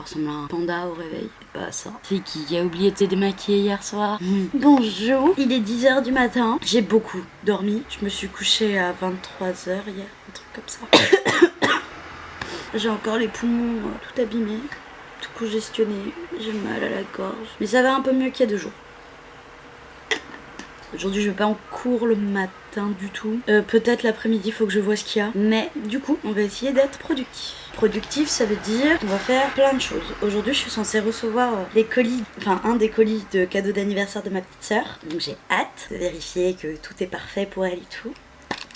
ressemble à un panda au réveil. Bah ça. C'est qui a oublié de se démaquiller hier soir? Bonjour, il est 10h du matin. J'ai beaucoup dormi. Je me suis couchée à 23h hier, un truc comme ça. J'ai encore les poumons tout abîmés, tout congestionnés. J'ai mal à la gorge. Mais ça va un peu mieux qu'il y a 2 jours. Aujourd'hui je vais pas en cours le matin du tout. Peut-être l'après-midi, faut que je vois ce qu'il y a. Mais du coup, on va essayer d'être productif. Productif, ça veut dire qu'on va faire plein de choses. Aujourd'hui, je suis censée recevoir les colis, enfin un des colis de cadeau d'anniversaire de ma petite sœur. Donc j'ai hâte de vérifier que tout est parfait pour elle et tout.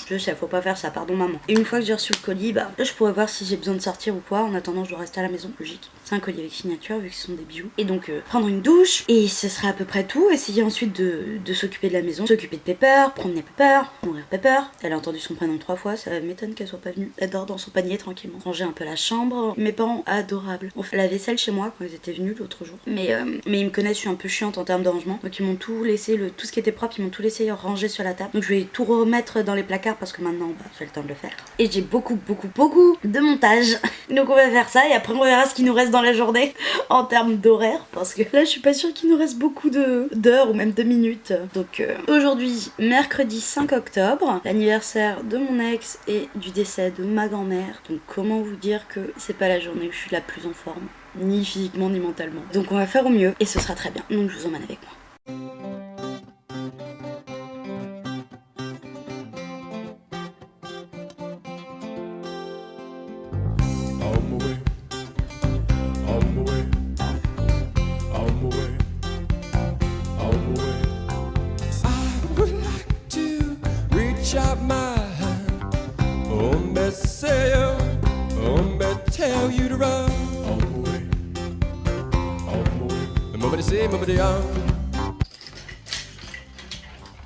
Je sais, faut pas faire ça, pardon maman. Et une fois que j'ai reçu le colis, bah là je pourrais voir si j'ai besoin de sortir ou quoi. En attendant, je dois rester à la maison, logique. C'est un colis avec signature vu que ce sont des bijoux. Et donc prendre une douche et ce serait à peu près tout. Essayer ensuite de s'occuper de la maison, s'occuper de Pepper, promener Pepper, nourrir Pepper. Elle a entendu son prénom 3 fois, ça m'étonne qu'elle soit pas venue. Elle dort dans son panier tranquillement. Ranger un peu la chambre. Mes parents adorables. On fait la vaisselle chez moi quand ils étaient venus l'autre jour. Mais ils me connaissent, je suis un peu chiante en termes de rangement. Donc ils m'ont tout laissé, tout ce qui était propre, ils m'ont tout laissé ranger sur la table. Donc je vais tout remettre dans les placards parce que maintenant j'ai le temps de le faire. Et j'ai beaucoup de montage. Donc on va faire ça et après on verra ce qui nous reste dans la journée en termes d'horaire. Parce que là je suis pas sûre qu'il nous reste beaucoup d'heures ou même de minutes. Donc aujourd'hui, mercredi 5 octobre, l'anniversaire de mon ex et du décès de ma grand-mère. Donc comment vous dire que c'est pas la journée où je suis la plus en forme, ni physiquement ni mentalement. Donc on va faire au mieux et ce sera très bien. Donc je vous emmène avec moi.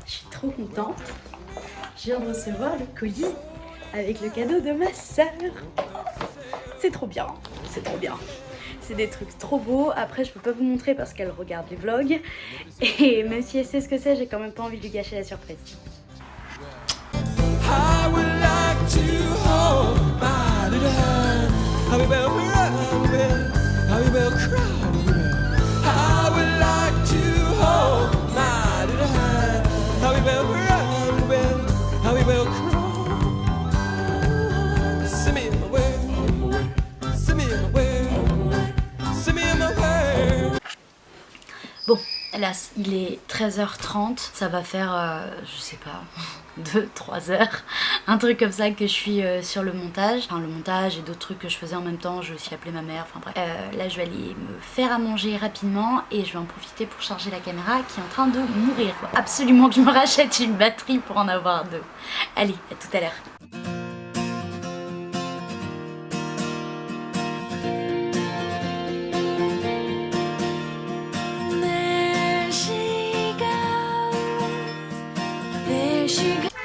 Je suis trop contente. Je viens de recevoir le colis avec le cadeau de ma sœur. C'est trop bien, c'est trop bien. C'est des trucs trop beaux. Après, je peux pas vous montrer parce qu'elle regarde les vlogs. Et même si elle sait ce que c'est, j'ai quand même pas envie de lui gâcher la surprise. Bon, hélas, il est 13h30, ça va faire, je sais pas, 2-3 heures, un truc comme ça que je suis sur le montage. Enfin, le montage et d'autres trucs que je faisais en même temps, je vais aussi appeler ma mère, enfin bref. Là, je vais aller me faire à manger rapidement et je vais en profiter pour charger la caméra qui est en train de mourir. Faut absolument que je me rachète une batterie pour en avoir 2. Allez, à tout à l'heure.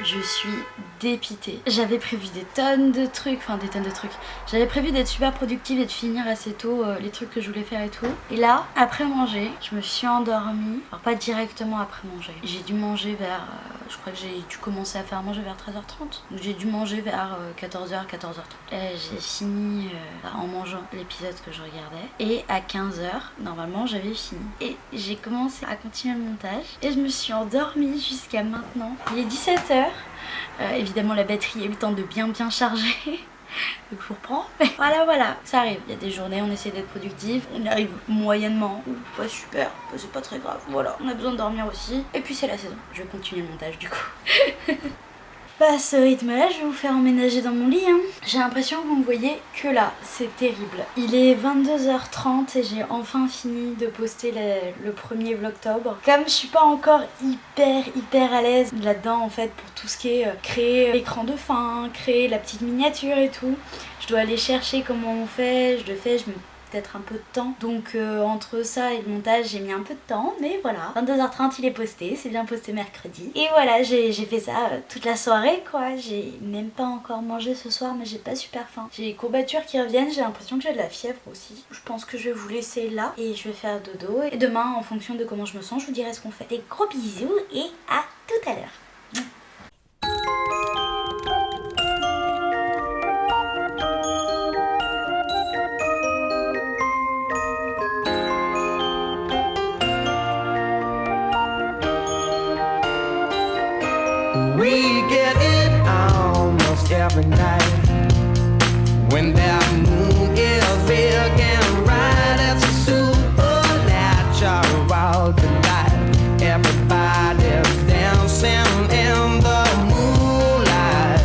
Je suis dépitée. J'avais prévu des tonnes de trucs, J'avais prévu d'être super productive et de finir assez tôt les trucs que je voulais faire et tout. Et là, après manger, je me suis endormie. Alors pas directement après manger. J'ai dû manger vers... je crois que j'ai dû commencer à faire manger vers 13h30. Donc j'ai dû manger vers 14h, 14h30. J'ai fini en mangeant l'épisode que je regardais. Et à 15h, normalement, j'avais fini. Et j'ai commencé à continuer le montage. Et je me suis endormie jusqu'à maintenant. Il est 17h. Évidemment la batterie a eu le temps de bien charger. Donc je reprends. Voilà, ça arrive. Il y a des journées, on essaie d'être productif, on y arrive moyennement ou pas super, c'est pas très grave. Voilà, on a besoin de dormir aussi. Et puis c'est la saison. Je vais continuer le montage du coup. Bah, à ce rythme-là, je vais vous faire emménager dans mon lit. Hein. J'ai l'impression que vous me voyez que là. C'est terrible. Il est 22h30 et j'ai enfin fini de poster le premier vlogtober. Comme je suis pas encore hyper à l'aise là-dedans en fait pour tout ce qui est créer l'écran de fin, créer la petite miniature et tout. Je dois aller chercher comment on fait, je me peut-être un peu de temps. Donc entre ça et le montage, j'ai mis un peu de temps, mais voilà. 22h30, il est posté, c'est bien posté mercredi. Et voilà, j'ai fait ça toute la soirée, quoi. J'ai même pas encore mangé ce soir, mais j'ai pas super faim. J'ai les courbatures qui reviennent, j'ai l'impression que j'ai de la fièvre aussi. Je pense que je vais vous laisser là et je vais faire dodo. Et demain, en fonction de comment je me sens, je vous dirai ce qu'on fait. Des gros bisous et à tout à l'heure. We get it almost every night. When that moon is big and bright, it's a supernatural delight. Everybody's dancing in the moonlight.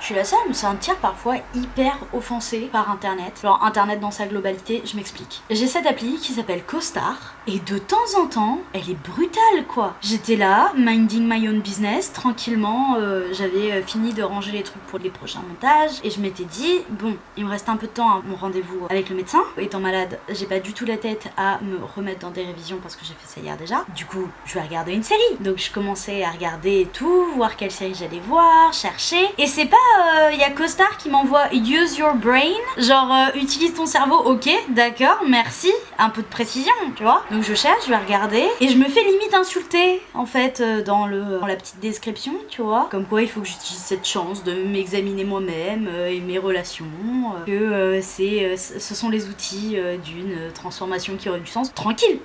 Je suis la seule à me sentir parfois hyper offensée par internet. Genre internet dans sa globalité, je m'explique. J'ai cette appli qui s'appelle CoStar et de temps en temps, elle est brutale quoi. J'étais là, minding my own business, tranquillement, j'avais fini de ranger les trucs pour les prochains montages et je m'étais dit, bon, il me reste un peu de temps à mon rendez-vous avec le médecin. Étant malade, j'ai pas du tout la tête à me remettre dans des révisions parce que j'ai fait ça hier déjà. Du coup, je vais regarder une série. Donc je commençais à regarder et tout, voir quelle série j'allais voir, chercher. Et c'est pas y a CoStar qui m'envoie use your brain, genre utilise ton cerveau, ok, d'accord, merci, un peu de précision, tu vois. Donc je cherche, je vais regarder et je me fais limite insulter en fait dans la petite description, tu vois. Comme quoi il faut que j'utilise cette chance de m'examiner moi-même et mes relations, que ce sont les outils d'une transformation qui aurait du sens. Tranquille,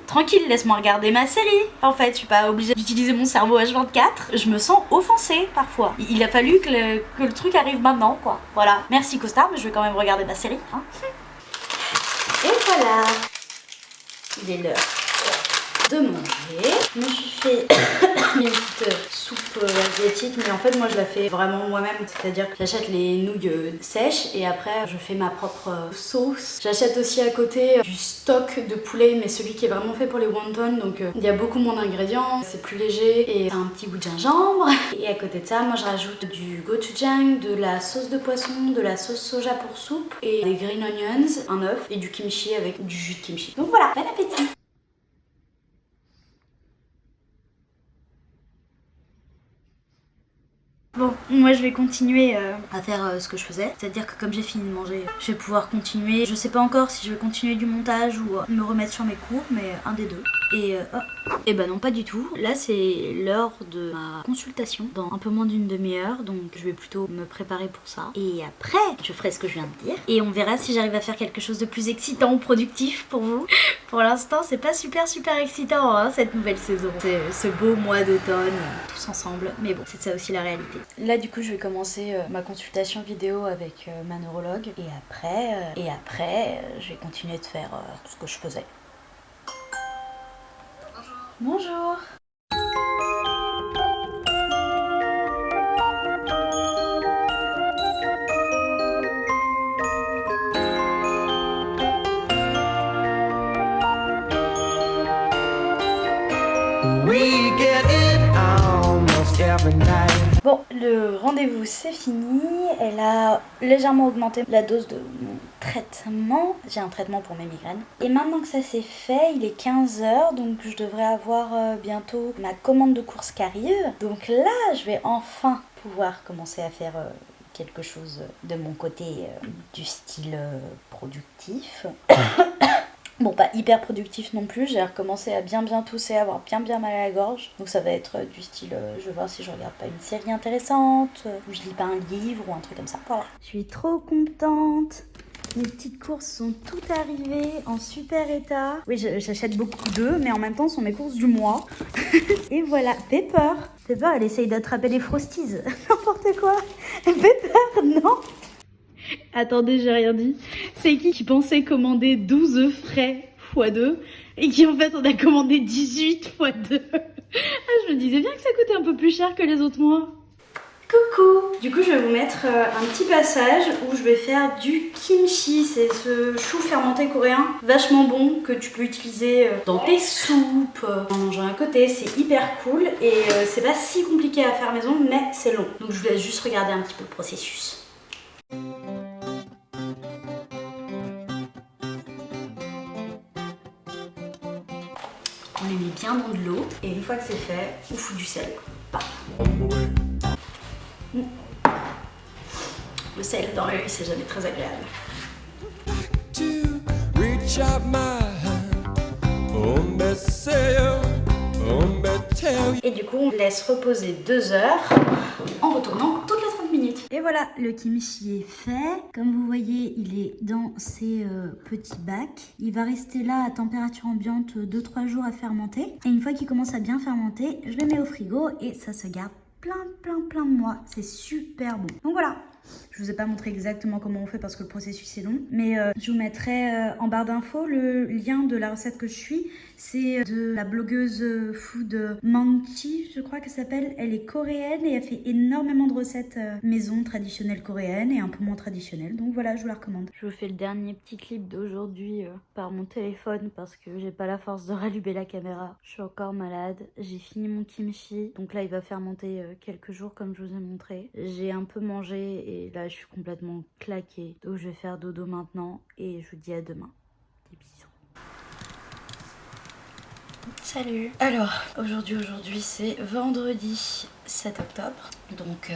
laisse-moi regarder ma série. En fait, je suis pas obligée d'utiliser mon cerveau H24. Je me sens offensée parfois. Il a fallu que le truc arrive maintenant, quoi. Voilà. Merci CoStar, mais je vais quand même regarder ma série. Hein. Et voilà. Il est l'heure de manger. Je me suis fait une petite soupe asiatique, mais en fait moi je la fais vraiment moi-même, c'est-à-dire que j'achète les nouilles sèches et après je fais ma propre sauce. J'achète aussi à côté du stock de poulet, mais celui qui est vraiment fait pour les wontons, donc il y a beaucoup moins d'ingrédients, c'est plus léger et ça a un petit goût de gingembre. Et à côté de ça, moi je rajoute du gochujang, de la sauce de poisson, de la sauce soja pour soupe et des green onions, un œuf et du kimchi avec du jus de kimchi. Donc voilà, bon appétit! Bon, moi je vais continuer à faire ce que je faisais, c'est-à-dire que comme j'ai fini de manger, je vais pouvoir continuer. Je sais pas encore si je vais continuer du montage ou me remettre sur mes cours, mais un des deux. Et bah non, pas du tout. Là c'est l'heure de ma consultation dans un peu moins d'une demi-heure, donc je vais plutôt me préparer pour ça. Et après, je ferai ce que je viens de dire et on verra si j'arrive à faire quelque chose de plus excitant ou productif pour vous. Pour l'instant, c'est pas super excitant hein, cette nouvelle saison. C'est ce beau mois d'automne, tous ensemble, mais bon, c'est ça aussi la réalité. Là du coup je vais commencer ma consultation vidéo avec ma neurologue et après je vais continuer de faire ce que je faisais. Bonjour. We get it almost every night. Bon, le rendez-vous c'est fini, elle a légèrement augmenté la dose de mon traitement. J'ai un traitement pour mes migraines. Et maintenant que ça c'est fait, il est 15h, donc je devrais avoir bientôt ma commande de course qui arrive. Donc là, je vais enfin pouvoir commencer à faire quelque chose de mon côté du style productif. Bon, pas hyper productif non plus, j'ai recommencé à bien tousser, à avoir bien mal à la gorge. Donc ça va être du style, je vais voir si je regarde pas une série intéressante, ou je lis pas un livre ou un truc comme ça. Voilà. Je suis trop contente. Mes petites courses sont toutes arrivées en super état. Oui, j'achète beaucoup d'œufs, mais en même temps, ce sont mes courses du mois. Et voilà, Pepper, elle essaye d'attraper les Frosties. N'importe quoi. Pepper, non. Attendez, j'ai rien dit. C'est qui pensait commander 12 œufs frais x 2 et qui en fait on a commandé 18 x 2. Je me disais bien que ça coûtait un peu plus cher que les autres mois. Coucou! Du coup je vais vous mettre un petit passage où je vais faire du kimchi. C'est ce chou fermenté coréen vachement bon que tu peux utiliser dans tes soupes, en mangeant à côté. C'est hyper cool et c'est pas si compliqué à faire maison mais c'est long. Donc je vous laisse juste regarder un petit peu le processus. On les met bien dans de l'eau et une fois que c'est fait, on fout du sel. Le sel dans l'œil, c'est jamais très agréable. Et du coup, on laisse reposer 2 heures en retournant toutes les 30 minutes. Et voilà, le kimchi est fait. Comme vous voyez, il est dans ces petits bacs. Il va rester là à température ambiante 2-3 jours à fermenter. Et une fois qu'il commence à bien fermenter, je le mets au frigo et ça se garde plein de mois. C'est super bon. Donc voilà. Je vous ai pas montré exactement comment on fait parce que le processus est long. Mais je vous mettrai en barre d'infos le lien de la recette que je suis. C'est de la blogueuse food Manchi, je crois qu'elle s'appelle. Elle est coréenne et elle fait énormément de recettes maison traditionnelles coréennes et un peu moins traditionnelles. Donc voilà, je vous la recommande. Je vous fais le dernier petit clip d'aujourd'hui par mon téléphone parce que j'ai pas la force de rallumer la caméra. Je suis encore malade. J'ai fini mon kimchi. Donc là, il va fermenter quelques jours comme je vous ai montré. J'ai un peu mangé et là, je suis complètement claquée. Donc je vais faire dodo maintenant et je vous dis à demain. Des bisous. Salut. Alors, aujourd'hui c'est vendredi 7 octobre. Donc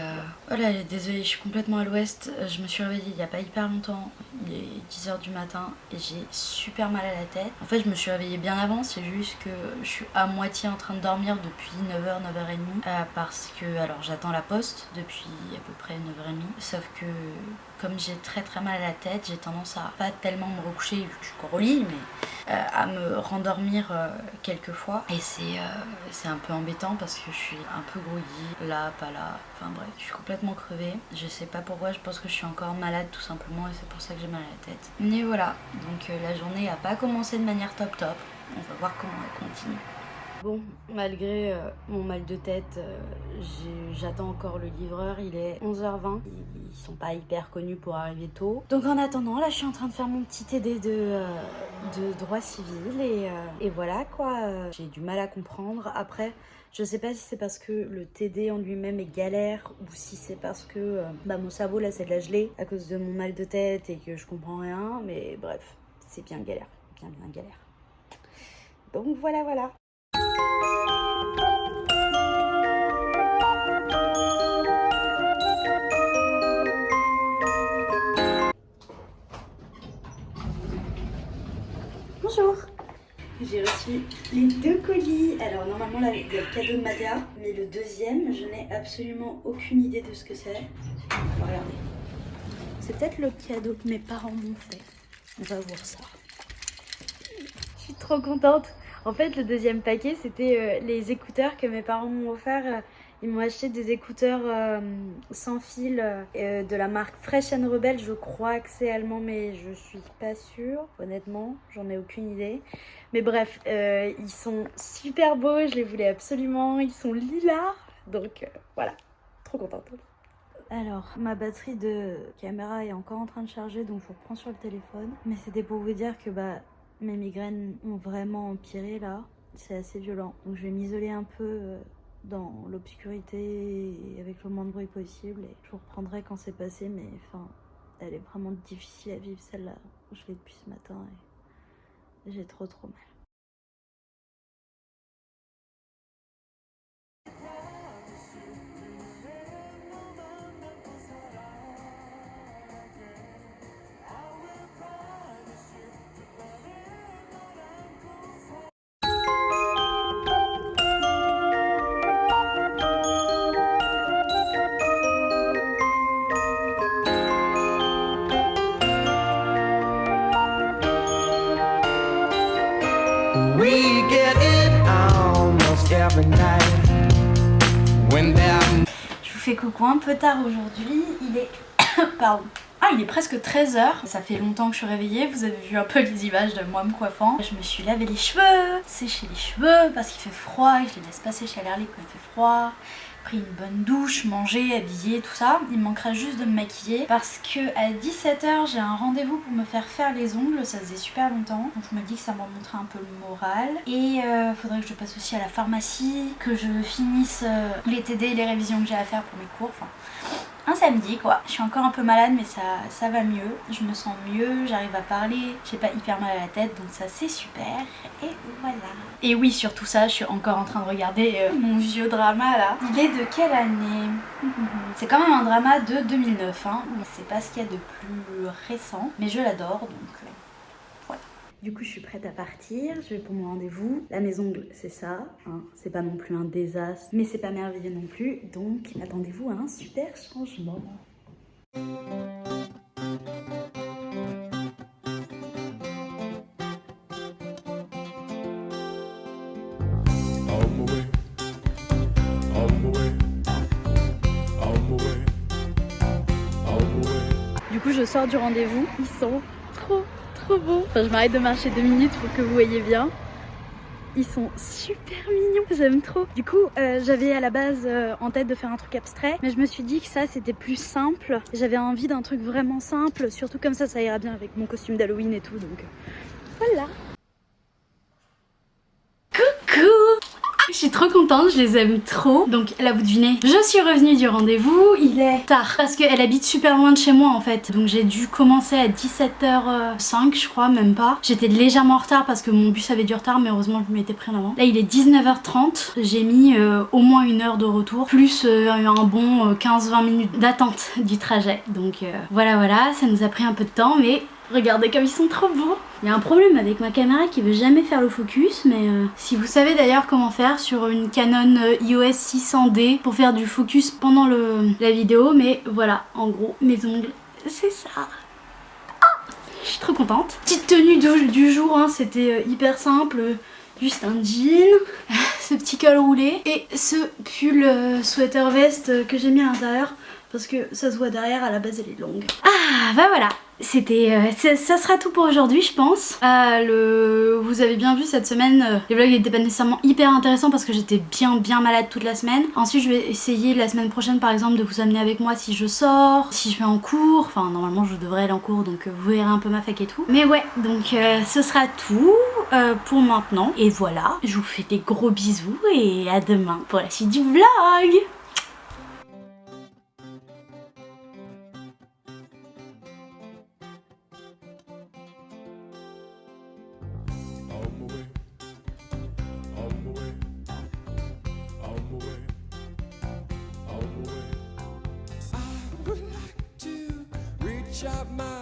voilà, désolée, je suis complètement à l'ouest. Je me suis réveillée il n'y a pas hyper longtemps. Il est 10h du matin et j'ai super mal à la tête. En fait, je me suis réveillée bien avant, c'est juste que je suis à moitié en train de dormir depuis 9h, 9h30. Parce que, alors j'attends la poste depuis à peu près 9h30. Sauf que comme j'ai très mal à la tête, j'ai tendance à pas tellement me recoucher vu que je suis encore au lit, mais à me rendormir quelques fois. Et c'est un peu embêtant parce que je suis un peu grouillie, là, pas là. Enfin bref, je suis complètement crevée. Je sais pas pourquoi, je pense que je suis encore malade tout simplement et c'est pour ça que j'ai mal à la tête. Mais voilà, donc la journée a pas commencé de manière top. On va voir comment elle continue. Bon, malgré mon mal de tête, j'attends encore le livreur, il est 11h20. Ils sont pas hyper connus pour arriver tôt. Donc en attendant, là je suis en train de faire mon petit TD de droit civil et voilà quoi. J'ai du mal à comprendre. Après, je sais pas si c'est parce que le TD en lui-même est galère ou si c'est parce que mon cerveau là c'est de la gelée à cause de mon mal de tête et que je comprends rien. Mais bref, c'est bien galère, bien galère. Donc voilà. Bonjour. J'ai reçu les 2 colis. Alors normalement là il y a le cadeau de Madea, mais le deuxième je n'ai absolument aucune idée de ce que c'est. On va regarder. C'est peut-être le cadeau que mes parents m'ont fait. On va voir ça. Je suis trop contente. En fait le deuxième paquet c'était les écouteurs que mes parents m'ont offert. Ils m'ont acheté des écouteurs sans fil de la marque Fresh & Rebel. Je crois que c'est allemand, mais je suis pas sûre. Honnêtement, j'en ai aucune idée. Mais bref, ils sont super beaux. Je les voulais absolument. Ils sont lilas. Donc voilà, trop contente. Alors, ma batterie de caméra est encore en train de charger, donc je vous reprends sur le téléphone. Mais c'était pour vous dire que mes migraines ont vraiment empiré là. C'est assez violent. Donc je vais m'isoler un peu dans l'obscurité et avec le moins de bruit possible et je vous reprendrai quand c'est passé, mais enfin elle est vraiment difficile à vivre celle-là. Je l'ai depuis ce matin et j'ai trop mal. We get it almost every night when they're... Je vous fais coucou un peu tard aujourd'hui, il est... Pardon. Ah, il est presque 13h, ça fait longtemps que je suis réveillée, vous avez vu un peu les images de moi me coiffant. Je me suis lavé les cheveux, séché les cheveux parce qu'il fait froid et je les laisse pas sécher à l'air libre quand il fait froid. Pris une bonne douche, mangé, habillé, tout ça. Il me manquera juste de me maquiller parce que à 17h j'ai un rendez-vous pour me faire les ongles, ça faisait super longtemps. Donc je me dis que ça m'a montré un peu le moral. Et faudrait que je passe aussi à la pharmacie, que je finisse les TD et les révisions que j'ai à faire pour mes cours. Enfin, un samedi quoi. Je suis encore un peu malade mais ça va mieux. Je me sens mieux, j'arrive à parler, j'ai pas hyper mal à la tête donc ça c'est super. Et voilà. Et oui, sur tout ça, je suis encore en train de regarder mon vieux drama là. Il est de quelle année? C'est quand même un drama de 2009 hein. C'est pas ce qu'il y a de plus récent mais je l'adore donc voilà. Du coup je suis prête à partir, je vais pour mon rendez-vous. La maison c'est ça, hein. C'est pas non plus un désastre mais c'est pas merveilleux non plus donc attendez-vous à un super changement. Du coup je sors du rendez-vous, ils sont trop beaux. Enfin je m'arrête de marcher 2 minutes pour que vous voyez bien. Ils sont super mignons, j'aime trop. Du coup j'avais à la base en tête de faire un truc abstrait, mais je me suis dit que ça c'était plus simple. J'avais envie d'un truc vraiment simple, surtout comme ça ira bien avec mon costume d'Halloween et tout, donc voilà. Coucou! Je suis trop contente, je les aime trop. Donc là vous devinez, je suis revenue du rendez-vous, il est tard parce qu'elle habite super loin de chez moi en fait. Donc j'ai dû commencer à 17h05 je crois, même pas. J'étais légèrement en retard parce que mon bus avait du retard, mais heureusement je m'étais pris en avant. Là il est 19h30, j'ai mis au moins 1 heure de retour, plus un bon 15-20 minutes d'attente du trajet. Donc voilà, ça nous a pris un peu de temps, mais regardez comme ils sont trop beaux. Il y a un problème avec ma caméra qui veut jamais faire le focus, mais si vous savez d'ailleurs comment faire sur une Canon EOS 600D pour faire du focus pendant la vidéo, mais voilà, en gros, mes ongles, c'est ça. Ah, je suis trop contente. Petite tenue du jour, hein, c'était hyper simple, juste un jean, ce petit col roulé et ce pull sweater veste que j'ai mis à l'intérieur parce que ça se voit derrière, à la base elle est longue. Ah bah voilà, ça sera tout pour aujourd'hui je pense. Vous avez bien vu cette semaine, les vlogs n'étaient pas nécessairement hyper intéressants parce que j'étais bien malade toute la semaine. Ensuite je vais essayer la semaine prochaine par exemple de vous amener avec moi si je sors, si je vais en cours. Enfin normalement je devrais aller en cours, donc vous verrez un peu ma fac et tout. Mais ouais, donc ce sera tout pour maintenant. Et voilà, je vous fais des gros bisous et à demain pour la suite du vlog. Reach out my